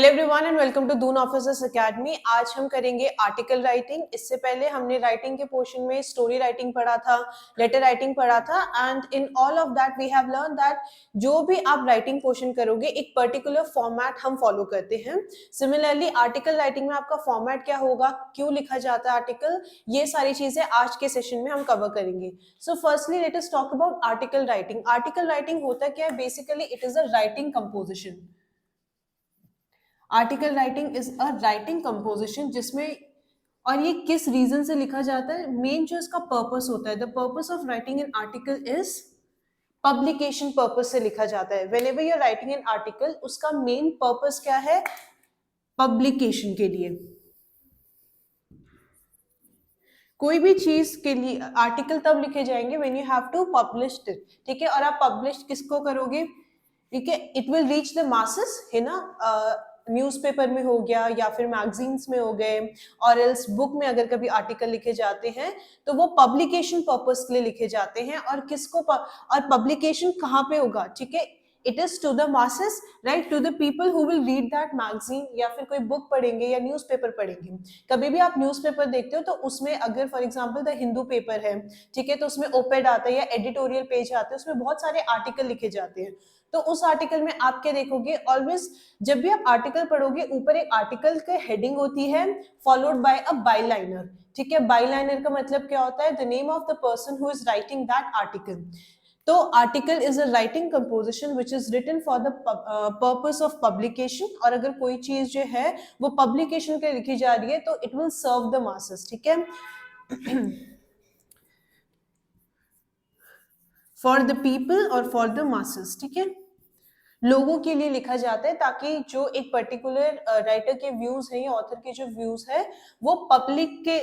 Hello everyone and welcome to Doon officers academy. आज हम करेंगे आर्टिकल राइटिंग। इससे पहले हमने राइटिंग के पोर्शन में स्टोरी राइटिंग पढ़ा था, लेटर राइटिंग पढ़ा था, and in all of that we have learn that जो भी आप राइटिंग पोर्शन करोगे एक पर्टिकुलर फॉर्मेट हम फॉलो करते हैं। सिमिलरली आर्टिकल राइटिंग में आपका फॉर्मेट क्या होगा, क्यों लिखा जाता है आर्टिकल, ये सारी चीजें आज के सेशन में हम कवर करेंगे। So firstly let us talk about article writing. Article writing होता क्या है? Basically it is a writing composition. Article writing is a writing composition जिसमें, और ये किस रीजन से लिखा जाता है, मेन जो इसका पर्पस होता है, the purpose of writing an article is publication purpose से लिखा जाता है। Whenever you are writing an article, उसका मेन पर्पस क्या है? पब्लिकेशन के लिए। कोई भी चीज के लिए आर्टिकल तब लिखे जाएंगे when you have to publish it, ठीक है। और आप पब्लिश किसको करोगे? ठीक है, it will reach the masses, है ना। न्यूज़पेपर में हो गया या फिर मैगजीन्स में हो गए, और एल्स बुक में अगर कभी आर्टिकल लिखे जाते हैं तो वो पब्लिकेशन पर्पस के लिए लिखे जाते हैं। और किसको और पब्लिकेशन कहाँ पे होगा? ठीक है, it is to the masses, right, to the people who will read that magazine, या फिर कोई बुक पढ़ेंगे या न्यूज़पेपर पढ़ेंगे। कभी भी आप न्यूज़पेपर देखते हो तो उसमें अगर for example the Hindu paper है, ठीक है, तो उसमें ओपेड आता है या एडिटोरियल पेज आते हैं, उसमें बहुत सारे आर्टिकल लिखे जाते हैं। तो उस आर्टिकल में आप क्या देखोगे? ऑलवेज जब भी आप आर्टिकल पढ़ोगे, ऊपर एक आर्टिकल का हेडिंग होती है फॉलोड बाय अ बाईलाइनर। ठीक है, बाईलाइनर का मतलब क्या होता है? The name of the person who is writing that article. तो article is a writing composition which is written for the purpose of publication. और अगर कोई चीज जो है वो पब्लिकेशन के लिखी जा रही है तो it will serve the masses, ठीक है, फॉर द पीपल और फॉर द मासेस, ठीक है, लोगों के लिए लिखा जाता है ताकि जो एक पर्टिकुलर राइटर के व्यूज हैं या ऑथर के जो व्यूज है वो पब्लिक के,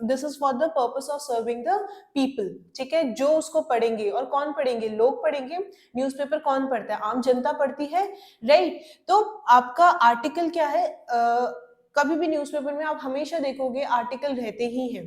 this is for the purpose of serving the people, ठीक है, जो उसको पढ़ेंगे। और कौन पढ़ेंगे? लोग पढ़ेंगे। न्यूज़पेपर कौन पढ़ता है? आम जनता पढ़ती है, राइट। तो आपका आर्टिकल क्या है? कभी भी न्यूज़पेपर में आप हमेशा देखोगे आर्टिकल रहते ही हैं।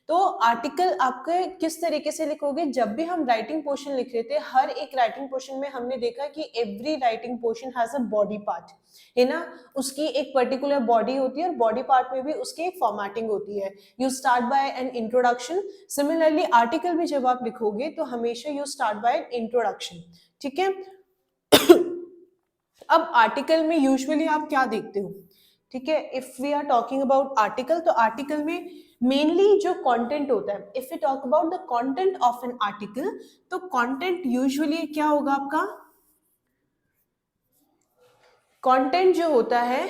तो आर्टिकल आपके किस तरीके से लिखोगे? जब भी हम राइटिंग पोर्शन लिख रहे थे, हर एक राइटिंग पोर्शन में हमने देखा कि every writing portion has a body part, है ना। उसकी एक पर्टिकुलर बॉडी होती है और बॉडी पार्ट में भी उसकी एक फॉर्मेटिंग होती है। You start by an introduction. Similarly article भी जब आप लिखोगे तो हमेशा you start by an introduction, ठीक है। अब आर्टिकल में यूजुअली आप क्या देखते हो? ठीक है, if we are talking about article, तो आर्टिकल में मेनली जो कंटेंट होता है, if we talk about the content of an article, तो कंटेंट यूजुअली क्या होगा आपका? कंटेंट जो होता है,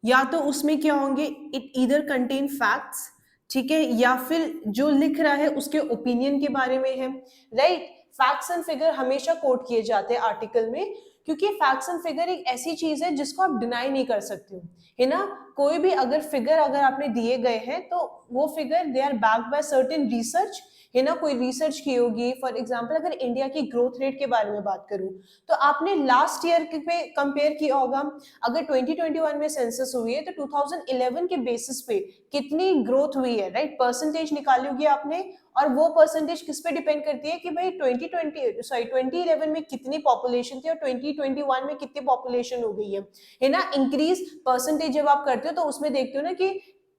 या तो उसमें क्या होंगे, इट ईदर कंटेन फैक्ट्स, ठीक है, या फिर जो लिख रहा है उसके ओपिनियन के बारे में है, राइट। फैक्ट्स एंड फिगर हमेशा कोट किए जाते हैं आर्टिकल में, क्योंकि फैक्ट्स एंड फिगर एक ऐसी चीज है जिसको आप डिनाई नहीं कर सकते हो, है ना। कोई भी अगर फिगर अगर आपने दिए गए हैं तो वो figure they are backed by certain research, है ना। कोई रिसर्च की होगी। फॉर एग्जांपल अगर इंडिया की ग्रोथ रेट के बारे में बात करूं तो आपने लास्ट ईयर पे कंपेयर किया होगा। अगर 2021 में सेंसस हुई है तो 2011 के बेसिस पे कितनी ग्रोथ हुई है, राइट, परसेंटेज निकाली होगी आपने। और वो परसेंटेज किस पे डिपेंड करती है कि भाई 2011 में कितनी पॉपुलेशन थी और 2021 में कितनी पॉपुलेशन हो गई है ना। इंक्रीज परसेंटेज जब आप करते हो तो उसमें देखते हो ना कि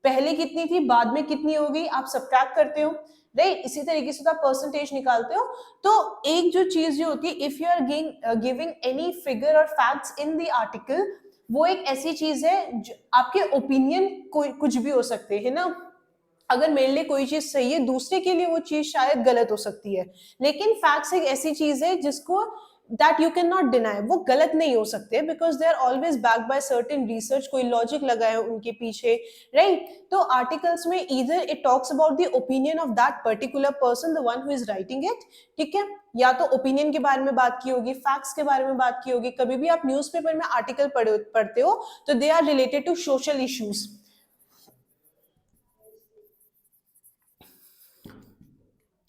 पहले कितनी थी, बाद में कितनी हो गई, आप सब्ट्रैक्ट करते हो, राइट। इसी तरीके से तो आप परसेंटेज निकालते हो। तो एक जो चीज जो होती है, if you are giving any figure और फैक्ट्स इन द आर्टिकल, वो एक ऐसी चीज है जो आपके ओपिनियन कुछ भी हो सकते हैं ना। अगर मेरे लिए कोई चीज सही है, दूसरे के लिए वो चीज शायद गलत हो सकती है, लेकिन फैक्ट्स एक ऐसी चीज है जिसको that you can not deny, वो गलत नहीं हो सकते because they are always backed by certain research, कोई लॉजिक लगा है उनके पीछे, राइट। तो आर्टिकल्स में either it talks about the opinion of that particular person, the one who is writing it, ठीक है, या तो ओपिनियन के बारे में बात की होगी, फैक्ट्स के बारे में बात की होगी। कभी भी आप न्यूज़पेपर में आर्टिकल पढ़ते हो तो they are related to social issues,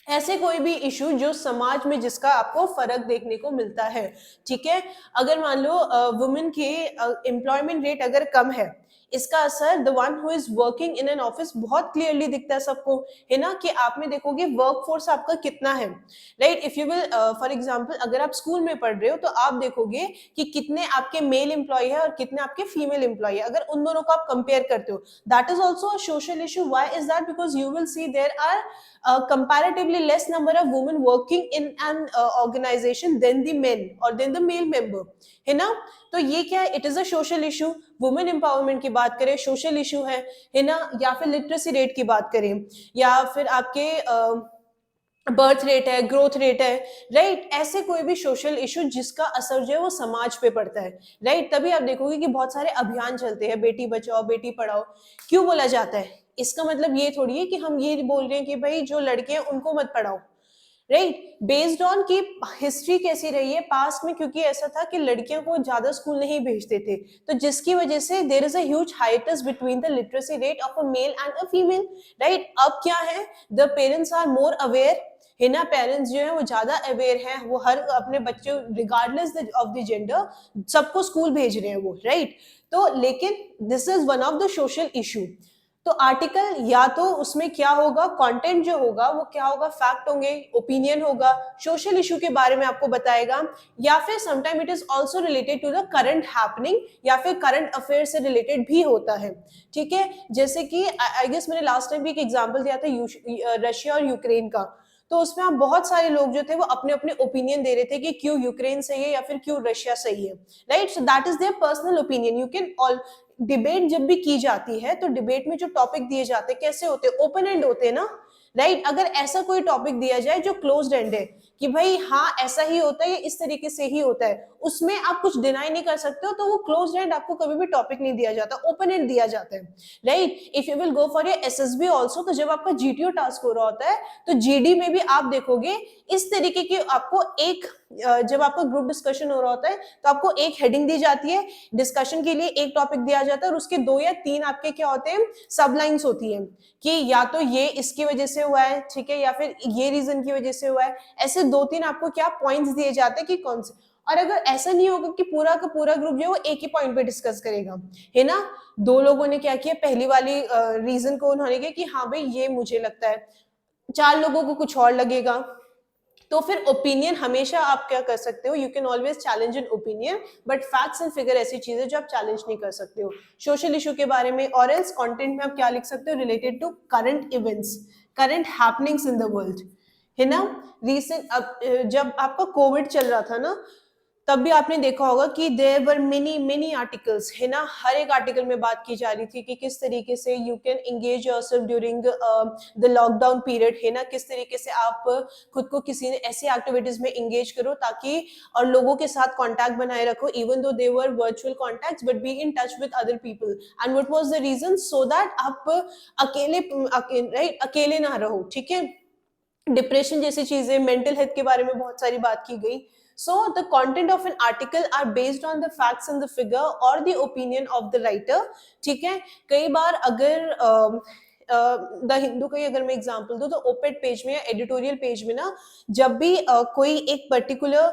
ऐसे कोई भी इशू जो समाज में जिसका आपको फर्क देखने को मिलता है, ठीक है। अगर मान लो वुमेन के एम्प्लॉयमेंट रेट अगर कम है, इसका असर the one who is working in an office बहुत क्लियरली दिखता है सबको, है ना, कि आप में देखोगे वर्क फोर्स आपका कितना है, right. If you will for example अगर आप स्कूल में पढ़ रहे हो तो आप देखोगे कि कितने आपके मेल एम्प्लॉय है और कितने आपके फीमेल एम्प्लॉय है, अगर उन दोनों को आप कंपेयर करते हो, that is also a social issue. Why is that? Because you will see there are comparatively less number of women working in an organization than the men or than the male member, है ना। तो ये क्या है? It is a social issue. Women empowerment की बात करें, social issue है ना, या फिर लिटरेसी रेट की बात करें, या फिर आपके बर्थ रेट है, ग्रोथ रेट है, राइट। ऐसे कोई भी सोशल इशू जिसका असर जो है वो समाज पे पड़ता है, राइट। तभी आप देखोगे कि बहुत सारे अभियान चलते हैं, बेटी बचाओ बेटी पढ़ाओ। क्यों बोला जाता है? इसका मतलब ये थोड़ी है कि हम ये बोल रहे हैं कि भाई जो लड़के हैं उनको मत पढ़ाओ, राइट। बेस्ड ऑन की हिस्ट्री कैसी रही है पास्ट में, क्योंकि ऐसा था कि लड़कियों को ज्यादा स्कूल नहीं भेजते थे, तो जिसकी वजह से there is a huge hiatus between the literacy rate of a male and a female, right. अब क्या है? The parents are more aware, है ना। पेरेंट्स जो है वो ज्यादा अवेयर हैं, वो हर अपने बच्चे रिगार्डलेस ऑफ द जेंडर सबको स्कूल भेज रहे हैं वो, राइट। तो लेकिन this is one of the social issue. तो आर्टिकल या तो उसमें क्या होगा, कंटेंट जो होगा वो क्या होगा, फैक्ट होंगे, ओपिनियन होगा, सोशल इशू के बारे में आपको बताएगा, या फिर sometime it is also related to the current happening, या फिर करंट अफेयर से रिलेटेड भी होता है, ठीक है। जैसे कि आई गेस मैंने लास्ट टाइम भी एक एग्जांपल दिया था रशिया और यूक्रेन का, तो उसमें आप बहुत सारे लोग जो थे वो अपने अपने ओपिनियन दे रहे थे कि क्यों यूक्रेन सही है या फिर क्यों रशिया सही है, right. So that is their personal opinion. You can all debate जब भी की जाती है तो डिबेट में जो टॉपिक दिए जाते हैं कैसे होते हैं, ओपन एंड होते हैं ना, राइट। अगर ऐसा कोई टॉपिक दिया जाए जो क्लोज्ड एंड है कि भाई हाँ ऐसा ही होता है, ये इस तरीके से ही होता है, उसमें आप कुछ डिनाई नहीं कर सकते हो, तो वो क्लोज्ड एंड आपको कभी भी टॉपिक नहीं दिया जाता, ओपन एंड दिया जाता है, right. If you will go for your SSB also, तो जब आपका जीटीओ टास्क हो रहा होता है तो जीडी में भी आप देखोगे इस तरीके की आपको एक जब आपका ग्रुप डिस्कशन हो रहा होता है तो आपको एक हेडिंग दी जाती है, डिस्कशन के लिए एक टॉपिक दिया जाता है और उसके 2 या 3 आपके क्या होते हैं, सब लाइन्स होती है कि या तो ये इसकी वजह से हुआ है, ठीक है, या फिर ये रीजन की वजह से हुआ है। ऐसे 2-3 आपको क्या पॉइंट्स दिए जाते हैं कि कौन से। और अगर ऐसा नहीं होगा कि पूरा का पूरा ग्रुप जो है वो एक ही पॉइंट पे डिस्कस करेगा, है ना। 2 लोगों ने क्या किया, पहली वाली रीजन को उन्होंने किया कि हाँ भाई ये मुझे लगता है, 4 लोगों को कुछ और लगेगा। तो फिर ओपिनियन हमेशा आप क्या कर सकते हो, you can always challenge an opinion, but facts and figure ऐसी चीजें जो आप चैलेंज नहीं कर सकते हो। सोशल इशू के बारे में और एल्स कंटेंट में आप क्या लिख सकते हो, related to current events, current happenings in the world, है ना। रीसेंट जब आपका कोविड चल रहा था ना, तब भी आपने देखा होगा कि देयर वर मेनी आर्टिकल्स, है ना। हर एक आर्टिकल में बात की जा रही थी कि किस तरीके से you can engage yourself during the lockdown period, है ना। किस तरीके से आप खुद को किसी ऐसी एक्टिविटीज में एंगेज करो ताकि और लोगों के साथ कांटेक्ट बनाए रखो, even though they were virtual contacts, but be in touch with other people. And what was the reason? So that आप अकेले ना रहो, ठीक है। डिप्रेशन जैसी चीजें, मेंटल हेल्थ के बारे में बहुत सारी बात की गई। So the content of an article are based on the facts and the figure or the opinion of the writer, ठीक है। कई बार अगर द हिंदू का ही अगर मैं एग्जांपल दूं तो ओपेड पेज में या एडिटोरियल पेज में ना, जब भी कोई एक पर्टिकुलर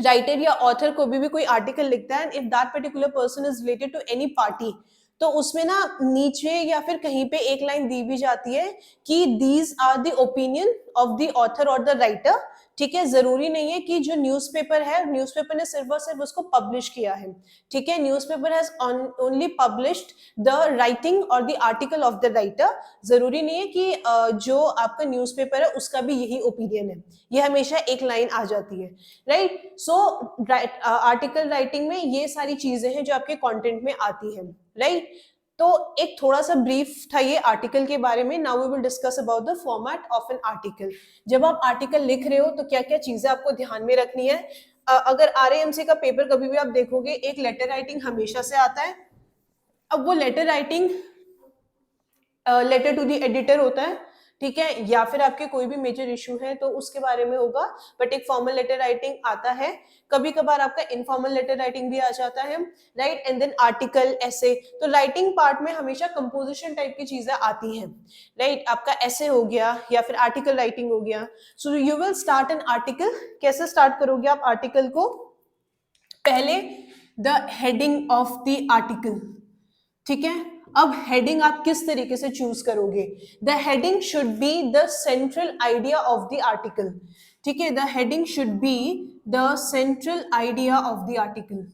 राइटर या ऑथर को भी कोई आर्टिकल लिखता है, if that particular person is related to any party, तो उसमें ना नीचे या फिर कहीं पे एक लाइन दी भी जाती है कि these are the opinion of the author और द राइटर, ठीक है। जरूरी नहीं है कि जो न्यूज़पेपर है, न्यूज़पेपर ने सिर्फ और सिर्फ उसको पब्लिश किया है, ठीक है। Newspaper has only published the writing और the article of the writer. जरूरी नहीं है कि जो आपका न्यूज़पेपर है उसका भी यही ओपिनियन है, ये हमेशा एक लाइन आ जाती है, राइट। सो आर्टिकल राइटिंग में ये सारी चीजें हैं जो आपके कंटेंट में आती हैं, राइट। तो एक थोड़ा सा ब्रीफ था ये आर्टिकल के बारे में। Now we will discuss about the format of an article. जब आप आर्टिकल लिख रहे हो तो क्या क्या चीजें आपको ध्यान में रखनी है। अगर आरएएमसी का पेपर कभी भी आप देखोगे, एक लेटर राइटिंग हमेशा से आता है। अब वो letter writing letter to the editor होता है, ठीक है, या फिर आपके कोई भी मेजर इशू है तो उसके बारे में होगा, बट एक फॉर्मल लेटर राइटिंग आता है। कभी कभार आपका इनफॉर्मल लेटर राइटिंग भी आ जाता है, राइट। एंड देन आर्टिकल, ऐसे। तो राइटिंग पार्ट में हमेशा कंपोजिशन टाइप की चीजें आती हैं, राइट। आपका ऐसे हो गया या फिर आर्टिकल राइटिंग हो गया। So you will start an article. कैसे स्टार्ट करोगे आप आर्टिकल को? पहले the heading of the article, ठीक है, अब हेडिंग आप किस तरीके से चूज करोगे? The heading should be the central idea of the article. ठीक है, the heading should be the central idea of the article.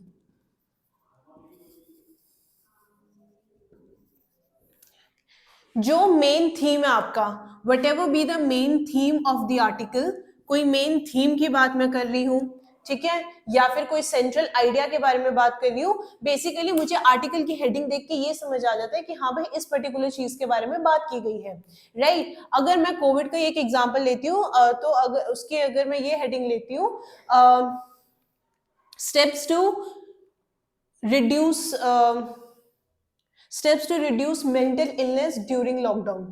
जो मेन थीम है आपका, what ever be the main theme of the article, कोई main theme की बात मैं कर रही हूं, ठीक है, या फिर कोई सेंट्रल आइडिया के बारे में बात कर रही हूँ, बेसिकली मुझे आर्टिकल की हेडिंग देख के ये समझ आ जाता है कि हाँ भाई इस पर्टिकुलर चीज के बारे में बात की गई है, राइट। अगर मैं कोविड का एक एग्जांपल लेती हूँ तो अगर मैं ये हेडिंग लेती हूँ, steps to reduce steps to reduce mental illness during lockdown,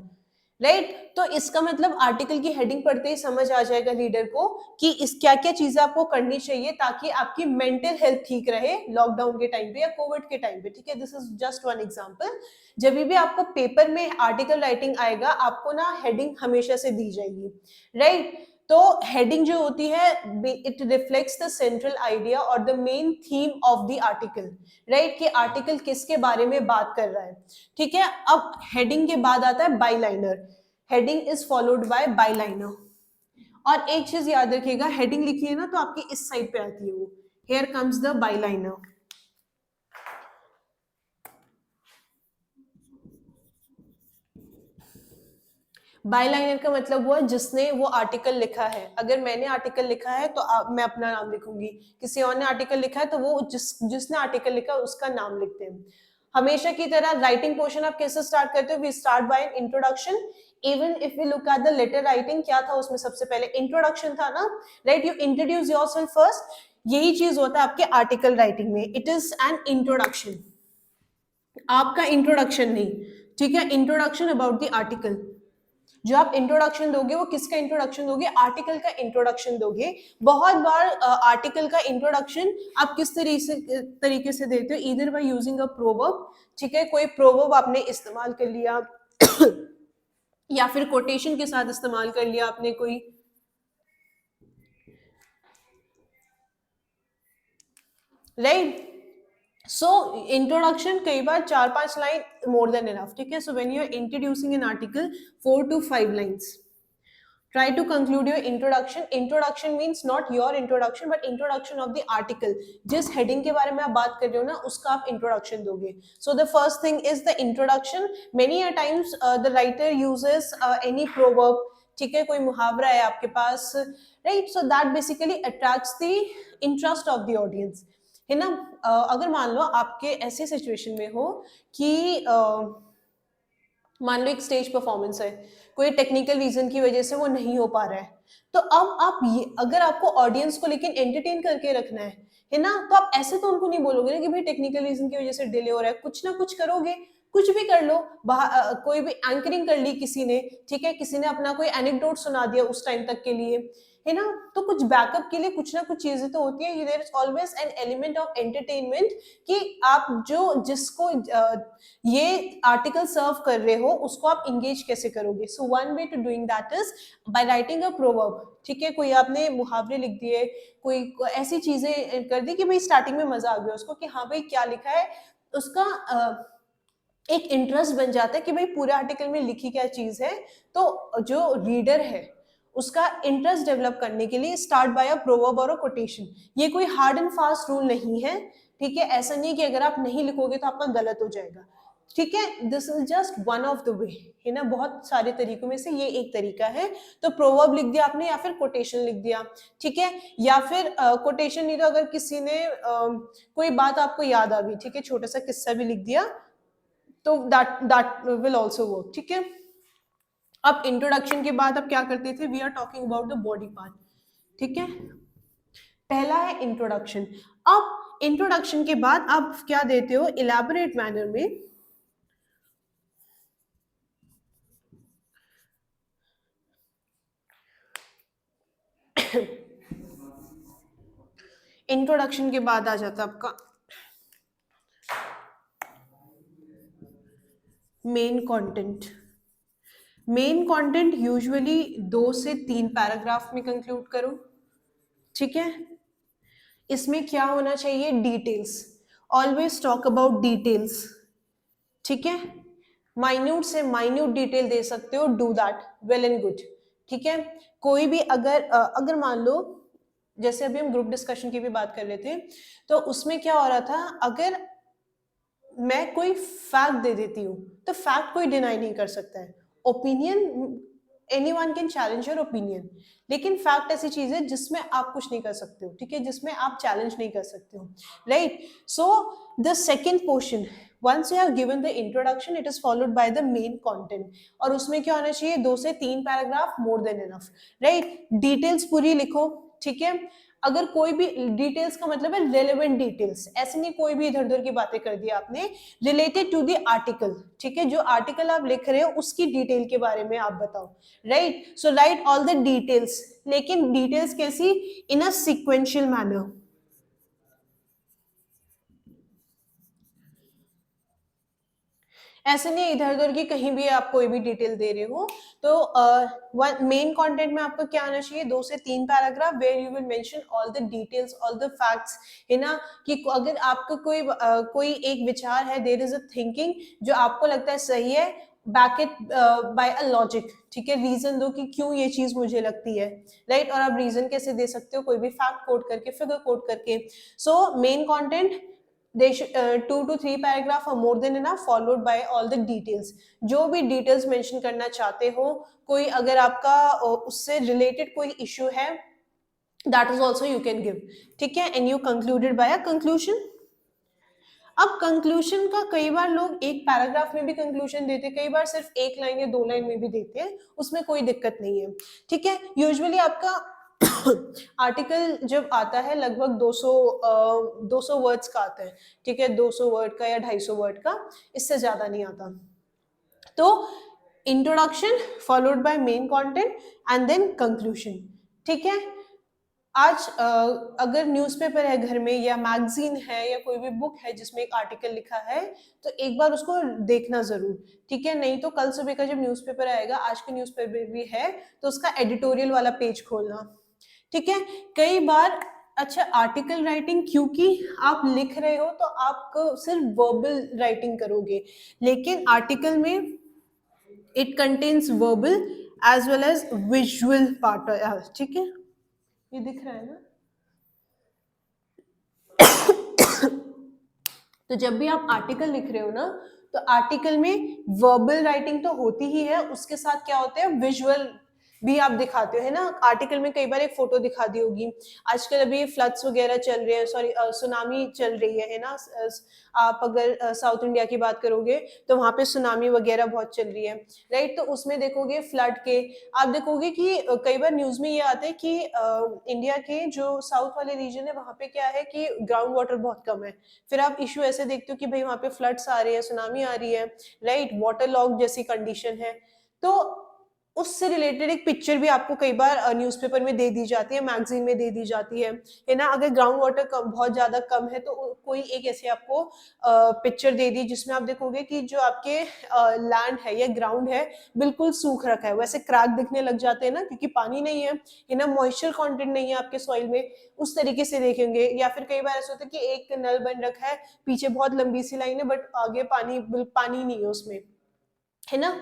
right. तो इसका मतलब आर्टिकल की हेडिंग पढ़ते ही समझ आ जाएगा रीडर को कि इस क्या क्या चीजें आपको करनी चाहिए ताकि आपकी मेंटल हेल्थ ठीक रहे लॉकडाउन के टाइम पे या कोविड के टाइम पे, ठीक है। This is just one example. जब भी आपको पेपर में आर्टिकल राइटिंग आएगा, आपको ना हेडिंग हमेशा से दी जाएगी, राइट। तो हेडिंग जो होती है, it reflects the central idea और the main theme of the article, right, कि आर्टिकल किसके बारे में बात कर रहा है, ठीक है। अब हेडिंग के बाद आता है byliner. Heading is followed by byliner. और एक चीज याद रखिएगा, हेडिंग लिखी है ना तो आपकी इस साइड पे आती है वो, हियर कम्स द बाईलाइनर। बाईलाइनर का मतलब हुआ जिसने वो आर्टिकल लिखा है। अगर मैंने आर्टिकल लिखा है तो मैं अपना नाम लिखूंगी, किसी और ने आर्टिकल लिखा है तो वो जिसने आर्टिकल लिखा है उसका नाम लिखते हैं। हमेशा की तरह राइटिंग पोर्शन आप कैसे स्टार्ट करते हो? We start by an introduction. Even if we look at the letter writing, क्या था उसमें? सबसे पहले इंट्रोडक्शन था ना, राइट। You introduce yourself first. यही चीज होता है आपके आर्टिकल राइटिंग में, इट इज एन इंट्रोडक्शन, आपका इंट्रोडक्शन नहीं, ठीक है। Introduction about the article. जो आप इंट्रोडक्शन दोगे वो किसका इंट्रोडक्शन दोगे? आर्टिकल का इंट्रोडक्शन दोगे। बहुत बार आर्टिकल का इंट्रोडक्शन आप किस तरीके से देते हो? Either by using a proverb, ठीक है, कोई प्रोवर्ब आपने इस्तेमाल कर लिया या फिर कोटेशन के साथ इस्तेमाल कर लिया आपने कोई, राइट। सो इंट्रोडक्शन कई बार 4-5 लाइन मोर देन इनफ, ठीक है। So when you are introducing an article, 4 to 5 lines. Try to conclude your introduction. Introduction means not your introduction but introduction of the article. जिस heading के बारे में आप बात कर रहे हो ना, उसका आप introduction दोगे. So the first thing is the introduction. Many a times the writer uses any proverb, ठीक है, कोई मुहावरा है आपके पास, right? So that basically attracts the interest of the audience, है ना। अगर मान लो आपके ऐसे सिचुएशन में हो कि मान लो एक स्टेज परफॉर्मेंस है, कोई टेक्निकल रीजन की वजह से वो नहीं हो पा रहा है, तो अब आप ये, अगर आपको ऑडियंस को लेकिन एंटरटेन करके रखना है ना, तो आप ऐसे तो उनको नहीं बोलोगे ना कि भाई टेक्निकल रीजन की वजह से डिले हो रहा है, कुछ ना कुछ करोगे, कुछ भी कर लो। कोई भी एंकरिंग कर ली किसी ने, ठीक है, किसी ने अपना कोई एनेक्डोट सुना दिया उस टाइम तक के लिए, है ना। तो कुछ बैकअप के लिए कुछ ना कुछ चीजें तो होती है। There is always an element of entertainment कि आप जिसको ये आर्टिकल सर्व कर रहे हो उसको आप इंगेज कैसे करोगे। So one way to doing that is by writing a proverb, ठीक है। कोई आपने मुहावरे लिख दिए, कोई ऐसी चीजें कर दी कि भाई स्टार्टिंग में मजा आ गया उसको कि हाँ भाई क्या लिखा है, उसका एक इंटरेस्ट बन जाता है कि भाई पूरे आर्टिकल में लिखी क्या चीज है। तो जो रीडर है उसका इंटरेस्ट डेवलप करने के लिए स्टार्ट बाय अ प्रोवर्ब और अ कोटेशन। ये कोई हार्ड एंड फास्ट रूल नहीं है, ठीक है। ऐसा नहीं कि अगर आप नहीं लिखोगे तो आपका गलत हो जाएगा, ठीक है। This is just one of the way, है ना। बहुत सारे तरीकों में से ये एक तरीका है। तो प्रोवर्ब लिख दिया आपने या फिर कोटेशन लिख दिया, ठीक है। या फिर कोटेशन नहीं तो अगर किसी ने कोई बात आपको याद आ गई, ठीक है, छोटा सा किस्सा भी लिख दिया, तो दैट विल आल्सो वर्क, ठीक है। अब इंट्रोडक्शन के बाद अब क्या करते थे? We are talking about the body part, ठीक है। पहला है इंट्रोडक्शन। अब इंट्रोडक्शन के बाद आप क्या देते हो? इलैबोरेट मैनर में इंट्रोडक्शन के बाद आ जाता है आपका main content. Main content usually 2 से 3 पैराग्राफ में कंक्लूड करो, ठीक है। इसमें क्या होना चाहिए? Details. Always talk about details, ठीक है, माइन्यूट से माइन्यूट डिटेल दे सकते हो, do that, well and good. ठीक है, कोई भी अगर मान लो जैसे अभी हम ग्रुप डिस्कशन की भी बात कर रहे थे, तो उसमें क्या हो रहा था, अगर मैं कोई फैक्ट दे देती हूँ तो फैक्ट कोई डिनाई नहीं कर सकता है, opinion anyone can challenge your opinion, लेकिन फैक्ट ऐसी चीज है जिसमें आप कुछ नहीं कर सकते हो, ठीक है, जिसमें आप चैलेंज नहीं कर सकते हो, right. So the second portion, once you have given the introduction it is followed by the main content, और उसमें क्या होना चाहिए, 2 से 3 पैराग्राफ, मोर देन इनफ, राइट। डिटेल्स पूरी लिखो, ठीक है, अगर कोई भी डिटेल्स का मतलब है रेलेवेंट डिटेल्स, ऐसे नहीं कोई भी इधर उधर की बातें कर दी आपने, रिलेटेड टू द आर्टिकल, ठीक है, जो आर्टिकल आप लिख रहे हो उसकी डिटेल के बारे में आप बताओ, right. So right all the details, लेकिन डिटेल्स कैसी, इन अ सिक्वेंशियल मैनर, ऐसे नहीं इधर उधर की कहीं भी आप कोई भी डिटेल दे रहे हो। तो मेन कंटेंट में आपको क्या आना चाहिए, 2 से 3 paragraph, where you will mention all the details, all the facts, है ना, कि अगर आपको कोई एक विचार है, देयर इज अ थिंकिंग जो आपको लगता है सही है, back it by a logic, ठीक है, रीजन दो कि क्यों ये चीज मुझे लगती है, राइट। और आप रीजन कैसे दे सकते हो, कोई भी फैक्ट कोट करके, फिगर कोट करके। So main content, they should 2 to 3 paragraph are more than enough, followed by all the details, जो भी डिटेल्स मेंशन करना चाहते हो, कोई अगर आपका उससे रिलेटेड कोई इशू है, that is also you can give, ठीक है, and you concluded by a conclusion। अब कंक्लूजन का कई बार लोग एक पैराग्राफ में भी कंक्लूजन देते हैं, कई बार सिर्फ 1 लाइन या 2 लाइन में भी देते हैं, उसमें कोई दिक्कत नहीं है, ठीक है। यूजुअली आपका आर्टिकल जब आता है लगभग 200 वर्ड्स का आता है, ठीक है, 200 वर्ड का या 250 वर्ड का, इससे ज्यादा नहीं आता। तो introduction followed by main content and then conclusion, ठीक है। आज अगर न्यूज़पेपर है घर में या मैगजीन है या कोई भी बुक है जिसमें एक आर्टिकल लिखा है, तो एक बार उसको देखना जरूर, ठीक है, नहीं तो कल सुबह का जब न्यूज़पेपर आएगा, आज का न्यूज़पेपर भी है तो उसका एडिटोरियल वाला पेज खोलना, ठीक है। कई बार अच्छा आर्टिकल राइटिंग, क्योंकि आप लिख रहे हो तो आप सिर्फ वर्बल राइटिंग करोगे, लेकिन आर्टिकल में it contains verbal as well as visual part, ठीक है, ये दिख रहा है ना। तो जब भी आप आर्टिकल लिख रहे हो ना, तो आर्टिकल में वर्बल राइटिंग तो होती ही है, उसके साथ क्या होते हैं, विजुअल भी आप दिखाते हो, है ना। आर्टिकल में कई बार एक फोटो दिखा दी होगी, आजकल अभी फ्लड्स वगैरह चल रहे हैं, सॉरी सुनामी चल रही है ना। आप अगर साउथ इंडिया की बात करोगे तो वहां पे सुनामी वगैरह बहुत चल रही है, राइट। तो उसमें देखोगे फ्लड के, आप देखोगे कि कई बार न्यूज में ये आता है कि इंडिया के जो साउथ वाले रीजन है वहां पे क्या है कि ग्राउंड वाटर बहुत कम है, फिर आप इश्यू ऐसे देखते हो कि भाई वहां पे फ्लड्स आ रही है, सुनामी आ रही है, राइट, वाटर लॉग जैसी कंडीशन है। तो उससे रिलेटेड एक पिक्चर भी आपको कई बार न्यूज़पेपर में दे दी जाती है, मैगजीन में दे दी जाती है ना। अगर ग्राउंड वाटर बहुत ज्यादा कम है तो कोई एक ऐसे आपको पिक्चर दे दी जिसमें आप देखोगे कि जो आपके लैंड है या ग्राउंड है बिल्कुल सूख रखा है, वैसे क्रैक दिखने लग जाते हैं ना, क्योंकि पानी नहीं है ना, मॉइस्चर कंटेंट नहीं है आपके सॉइल में, उस तरीके से देखेंगे। या फिर कई बार ऐसा होता है कि एक नल बन रखा है, पीछे बहुत लंबी सी लाइन है बट आगे पानी नहीं है उसमें, है ना।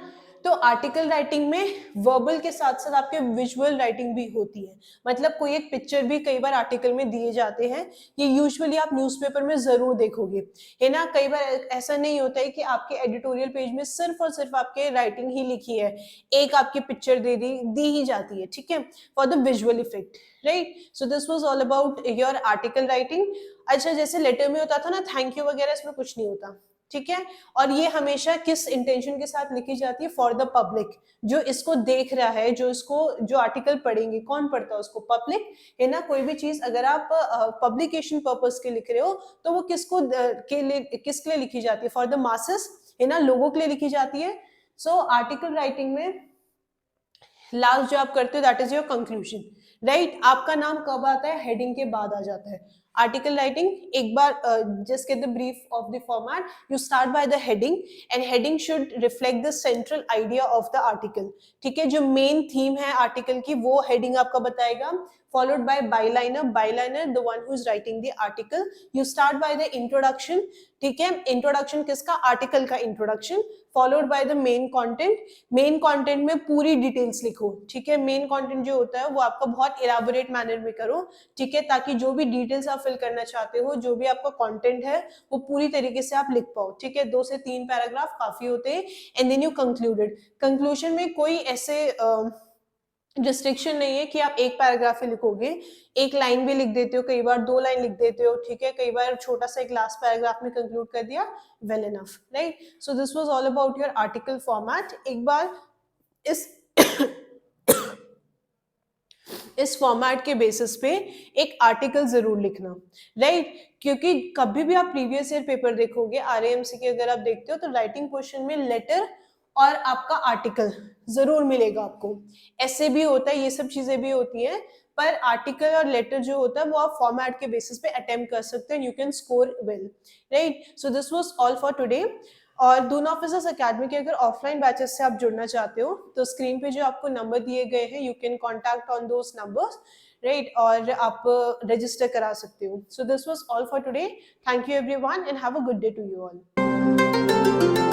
तो आर्टिकल राइटिंग में वर्बल के साथ साथ आपके विजुअल राइटिंग भी होती है, मतलब कोई एक पिक्चर भी कई बार आर्टिकल में दिए जाते हैं, ये यूजुअली आप न्यूज़पेपर में जरूर देखोगे, है ना। कई बार ऐसा नहीं होता है कि आपके एडिटोरियल पेज में सिर्फ और सिर्फ आपके राइटिंग ही लिखी है, एक आपकी पिक्चर दी ही जाती है, ठीक है, for the visual effect, right. So this was all about your article writing. अच्छा जैसे लेटर में होता था ना थैंक यू वगैरह, इसमें कुछ नहीं होता, ठीक है। और ये हमेशा किस इंटेंशन के साथ लिखी जाती है, फॉर द पब्लिक, जो इसको देख रहा है, जो आर्टिकल पढ़ेंगे, कौन पढ़ता है उसको, पब्लिक, है ना। कोई भी चीज अगर आप पब्लिकेशन पर्पस के लिख रहे हो तो वो किसके लिए लिखी जाती है, फॉर द मासेस, है ना, लोगों के लिए लिखी जाती है। सो आर्टिकल राइटिंग में लास्ट जो आप करते हो that is your conclusion, right. आपका नाम कब आता है, हेडिंग के बाद आ जाता है। आर्टिकल राइटिंग एक बार just get the brief of the format, you start by the heading and heading should reflect the central idea of the article, ठीक है, जो मेन थीम है आर्टिकल की वो हेडिंग आपका बताएगा। followed by byliner the one who is writing the article. You start by the introduction, ठीक है, इंट्रोडक्शन किसका, आर्टिकल का introduction, followed by the main content, main content में पूरी डिटेल्स लिखो, ठीक है, मेन कंटेंट जो होता है वो आपका बहुत इलाबोरेट मैनर में करो, ठीक है, ताकि जो भी डिटेल्स आप फिल करना चाहते हो, जो भी आपका कंटेंट है वो पूरी तरीके से आप लिख पाओ, ठीक है, 2 से 3 पैराग्राफ काफी होते हैं, and then you concluded, conclusion में कोई ऐसे रिस्ट्रिक्शन नहीं है कि आप एक पैराग्राफ ही लिखोगे, एक लाइन भी लिख देते हो, कई बार 2 लाइन लिख देते हो, ठीक है, कई बार छोटा सा एक लास्ट पैराग्राफ में कंक्लूड कर दिया, well enough, right. So this was all about your article format. एक बार इस इस फॉर्मेट के बेसिस पे एक आर्टिकल जरूर लिखना, राइट, क्योंकि कभी भी आप प्रीवियस ईयर पेपर देखोगे, आरएएमसी के अगर आप देखते हो तो राइटिंग क्वेश्चन में लेटर और आपका आर्टिकल जरूर मिलेगा आपको, ऐसे भी होता है, ये सब चीजें भी होती हैं, पर आर्टिकल और लेटर जो होता है वो आप फॉर्मेट के बेसिस पे अटेम्प्ट कर सकते हैं, you can score well, right. So this was all for today. और दून ऑफिसर्स अकेडमी के अगर ऑफलाइन बैचेस से आप जुड़ना चाहते हो तो स्क्रीन पे जो आपको नंबर दिए गए हैं, you can contact on those numbers, right, और आप रजिस्टर करा सकते हो। So this was all for today, thank you everyone and have a good day to you all.